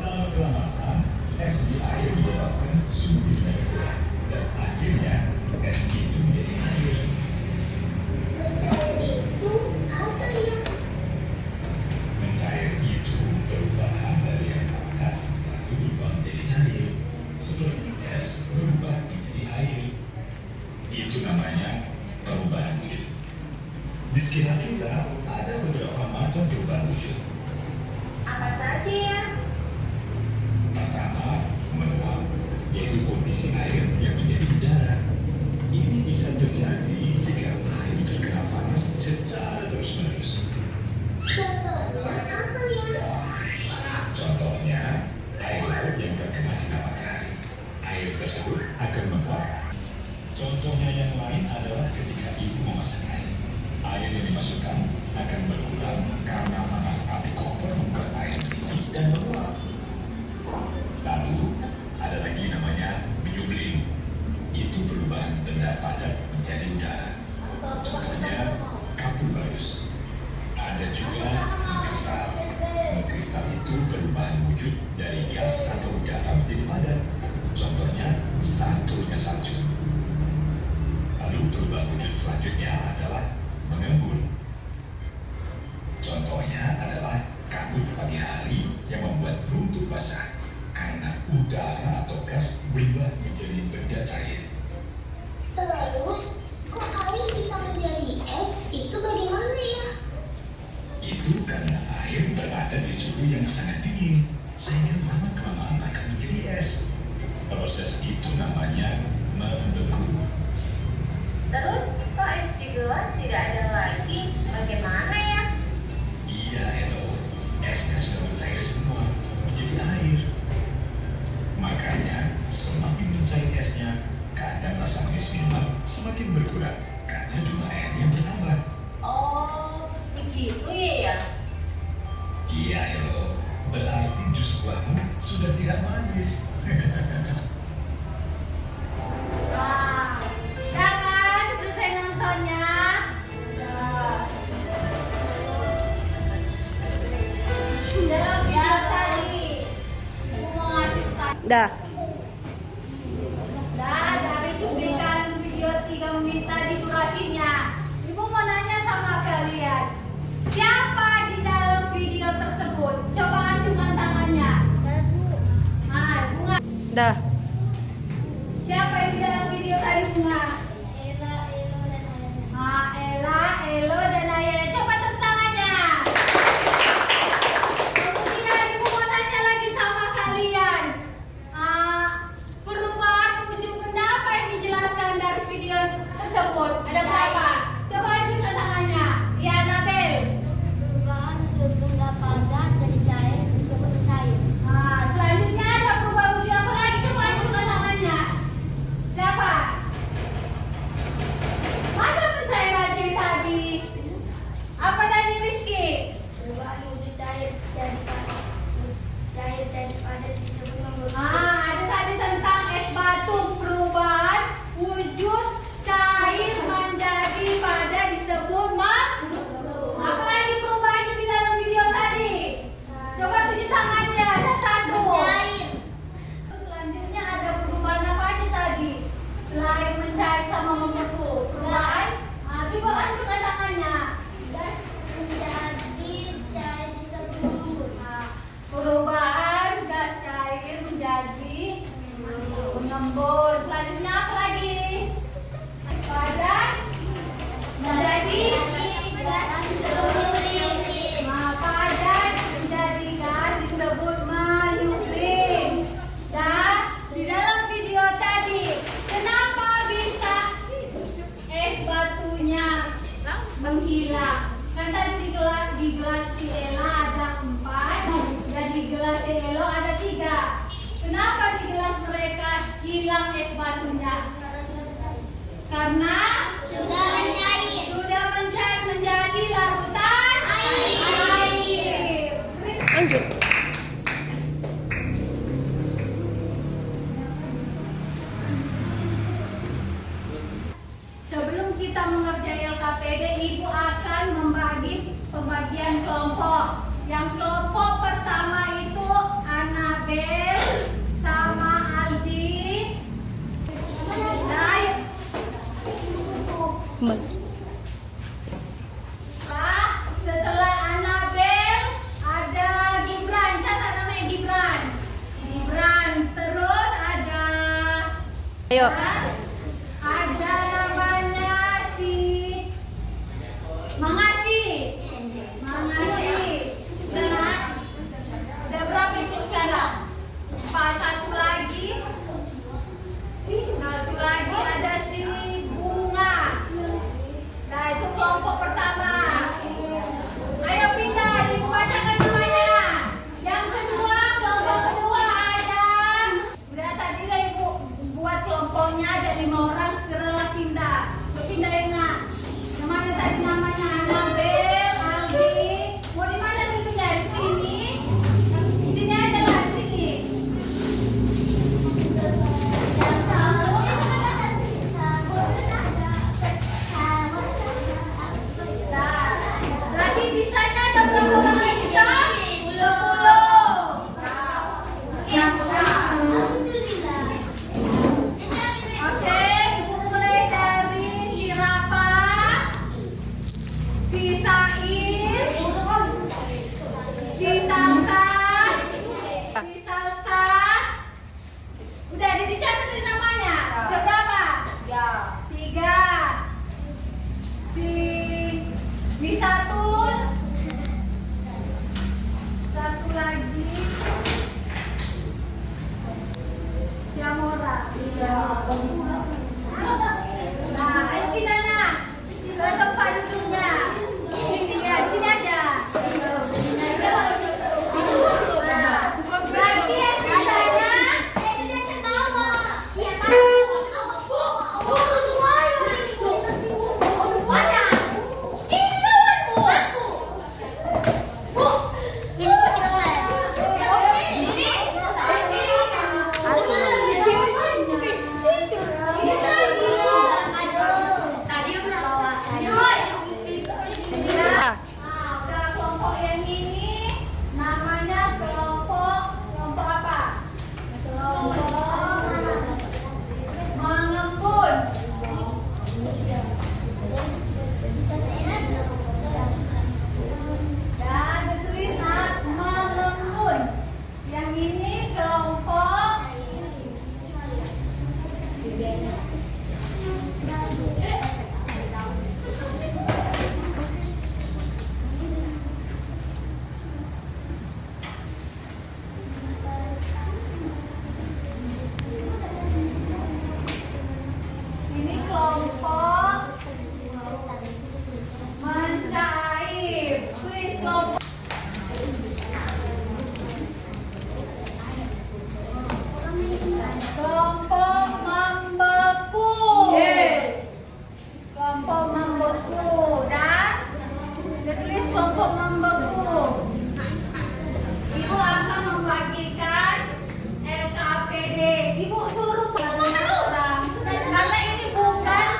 Speaker 5: Lama-kelamaan, es di air menyebabkan suhunya berkurang. Dan akhirnya, es itu menjadi air.
Speaker 3: Mencair itu apa ya?
Speaker 5: Mencair itu perubahan dari yang padat lalu berubah menjadi cair. Seperti es berubah menjadi air. Itu namanya perubahan wujud. Di sekitar kita ada beberapa macam perubahan wujud.
Speaker 6: Apa saja ya?
Speaker 5: Pertama, menuang, yaitu sirkulasi air yang menjadi udara. Ini bisa terjadi jika air terkena panas secara terus-menerus.
Speaker 3: Contohnya apa ya?
Speaker 5: Contohnya, air laut yang terkena sinar matahari. Air tersebut akan menguap. Contohnya yang lain adalah ketika ibu memasak air. Air yang dimasukkan akan berkurang karena panas api kompor membuat air tinggi dan menguap. Lalu, ada lagi namanya menyublim. Itu perubahan benda padat menjadi udara. Contohnya, kapur barus. Ada juga kristal. Kristal itu perubahan wujud dari gas atau udara menjadi padat. Contohnya, satunya salju. Lalu perubahan wujud selanjutnya adalah mengembun. Contohnya adalah kabut pagi hari yang membuat runtuh basah karena udara atau gas berubah menjadi benda cair.
Speaker 3: Terus, kok air bisa menjadi es? Itu bagaimana ya?
Speaker 5: Itu karena air berada di suhu yang sangat dingin, sehingga lama-kelamaan akan menjadi es. Proses itu namanya membeku.
Speaker 6: Terus kok es di gelas tidak ada lagi? Bagaimana ya?
Speaker 5: Iya, Elo. Esnya sudah mencair semua, menjadi air. Makanya, semakin mencair esnya, kadar rasa manis minuman semakin berkurang karena jumlah airnya bertambah.
Speaker 6: Oh, begitu ya?
Speaker 5: Iya, Elo. Berarti jus buahmu sudah tidak manis.
Speaker 2: Wah, ya kan? Selesai nontonnya. Dalam video tadi, ibu mau ngasih tahu.
Speaker 4: Dah.
Speaker 2: Dari cuplikan video 3 menit tadi durasinya, ibu mau nanya sama kalian, siapa di dalam video tersebut? Coba acungkan tangannya. Nah, bunga.
Speaker 4: Dah.
Speaker 2: Siapa yang di dalam video tadi, bunga? Ella, Elo, dan Ayah. Coba tepuk tangannya. Kemudian ibu mau nanya lagi sama kalian. Perubahan wujud benda apa yang dijelaskan dari video tersebut? Ada berapa? Coba acungkan tangannya. Ya, Nabel.
Speaker 3: Perubahan wujud benda padat dari cair disebut cair.
Speaker 2: Selanjutnya ada perubahan wujud apa lagi? Coba acungkan tangannya. Siapa? Masa pencairan aja tadi? Apa tadi, Rizky?
Speaker 1: Perubahan wujud cair jadi padat disebut membeku.
Speaker 2: Ada tadi tentang es batu, perubahan wujud cair menjadi padat disebut membeku. Apa lagi perubahannya di dalam video tadi? Coba tunjuk tangannya, satu. Selanjutnya ada perubahan apa aja tadi? Selain mencair sama membeku, perubahan. Coba acungkan tangannya.
Speaker 1: Gas menjadi cair disebut mengembun.
Speaker 2: Perubahan gas cair menjadi mengembun. Selanjutnya apa lagi? Padat menjadi gas disebut meliurin. Padat menjadi gas disebut meliurin. Dan di dalam video tadi, kenapa bisa es batunya menghilang? Kan tadi di gelas si Ella ada 4 dan di gelas si Elo ada 3. Kenapa di gelas mereka hilang es batunya? Karena
Speaker 3: Sudah mencair.
Speaker 2: sudah mencair menjadi larutan air.
Speaker 4: Lanjut.
Speaker 2: Sebelum kita mengerjakan LKPD, Ibu akan membagi pembagian kelompok. Yang kelompok pertama itu Anabel sama Aldi.
Speaker 4: Kembali.
Speaker 2: Setelah Anabel ada Gibran, catat namanya Gibran. Terus ada
Speaker 4: Ayo.
Speaker 2: ada namanya si Mangasi. Udah berapa itu sekarang? 4, satu lagi. Ini kelompok mencair. Please kelompok. Kelompok membeku.
Speaker 1: Yes.
Speaker 2: Kelompok membeku dan tulis kelompok membeku. Ibu akan membagikan LKPD. Ibu suruh orang karena ini bukan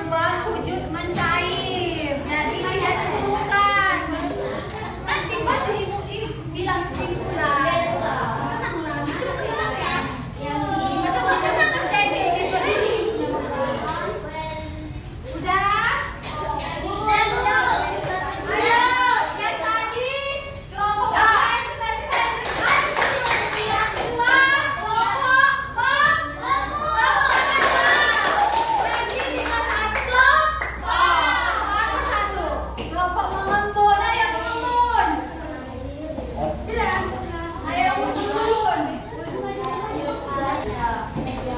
Speaker 2: buah wujud mencair. Jadi saya suruhkan. Nanti pas ibu ini bilang simpulan.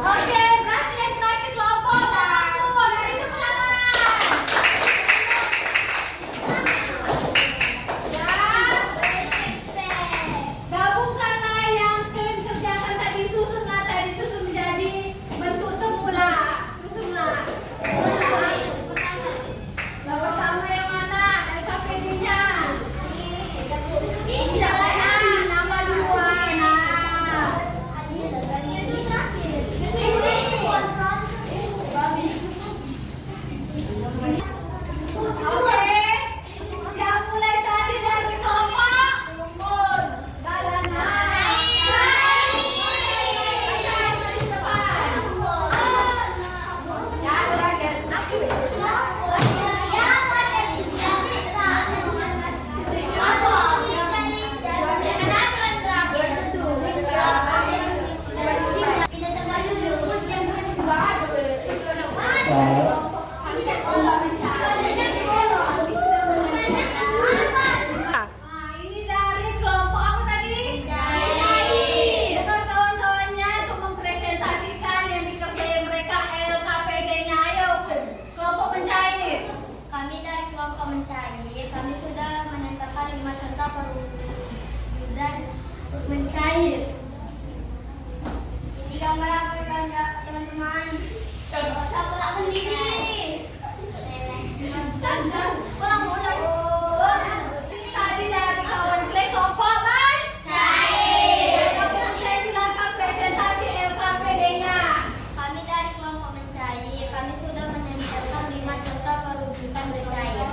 Speaker 2: Oke, berarti yang terakhir kelompok mengamun. Hari itu gabungkanlah yang kalian kerjakan tadi, susunlah tadi, susun menjadi bentuk semula. Susunlah. Yang pertama yang mana? LKPD-nya. Ini nama luar. Oke, yang mulai tadi dari kelompok ini dari kelompok apa tadi? Dengar kawan-kawannya untuk mempresentasikan yang dikerjain mereka LKPD-nya. Ayo, kelompok mencair.
Speaker 7: Kami dari kelompok mencair, kami sudah menentukan 5 contoh perwujudan mencair. Ini gambar aku kan teman-teman. Coba sendiri. Ulang.
Speaker 2: Ini tadi dari kawan kalian kelompok mencair. Kawan kalian silakan presentasi LKPD-nya.
Speaker 7: Kami dari kelompok mencair, kami sudah menentukan 5 contoh perwujudan mencair.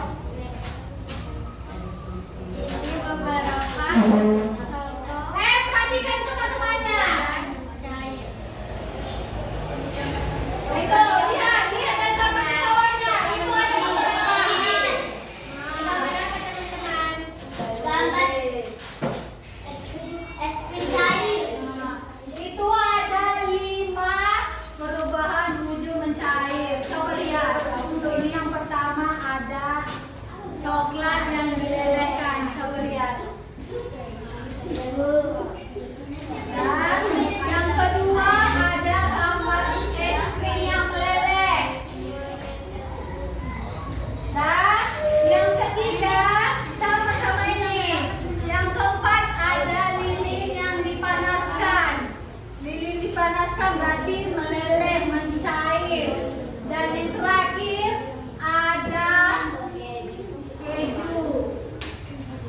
Speaker 7: Ini beberapa contoh
Speaker 2: Perhatikan teman-temannya.
Speaker 7: mencair.
Speaker 2: Itu, lihat LKPD kawannya. Itu ada beberapa.
Speaker 7: Gambar apa teman-teman? Gambar es krim cair.
Speaker 2: Itu ada 5 perubahan wujud mencair. Coba lihat. Ini yang pertama ada coklat yang dilelehkan. Coba lihat. Dan yang kedua ada gambar es krim yang meleleh. Dan yang ketiga sama-sama ini. Yang keempat ada lilin yang dipanaskan. Lilin dipanaskan berarti meleleh, mencair. Dan yang terakhir ada keju.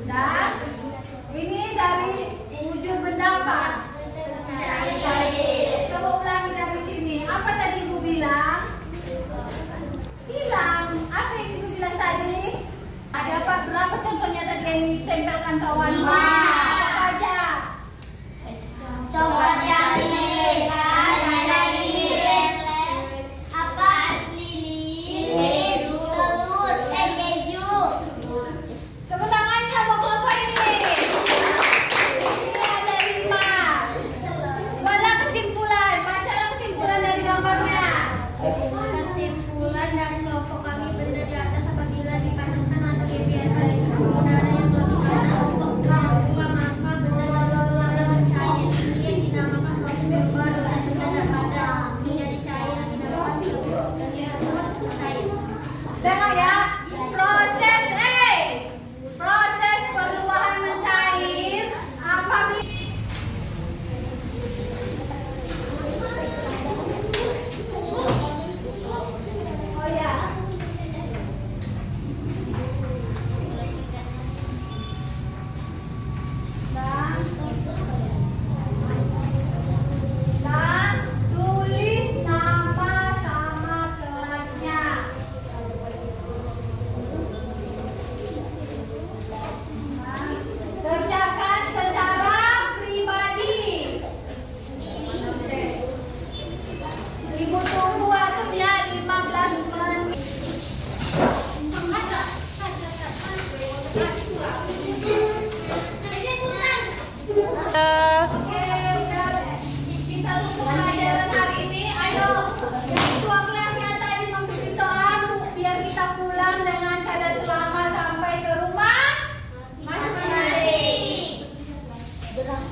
Speaker 2: Dan ini dari wujud benda apa? Cair. Coba ulangi dari sini. Apa tadi Ibu bilang? Bilang. Apa yang Ibu bilang tadi? Ada apa? Berapa contohnya tadi yang ditempelkan kawan?
Speaker 7: 5.
Speaker 2: Apa aja?
Speaker 7: Coklat cair, ada lilin, apa? Lilin, telur, keju.
Speaker 2: Tepuk tangannya buat kelompok ini. Ini ada 5. Wala kesimpulan. Bacalah kesimpulan dari gambarnya.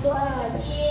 Speaker 1: Tuhan.
Speaker 7: Iya.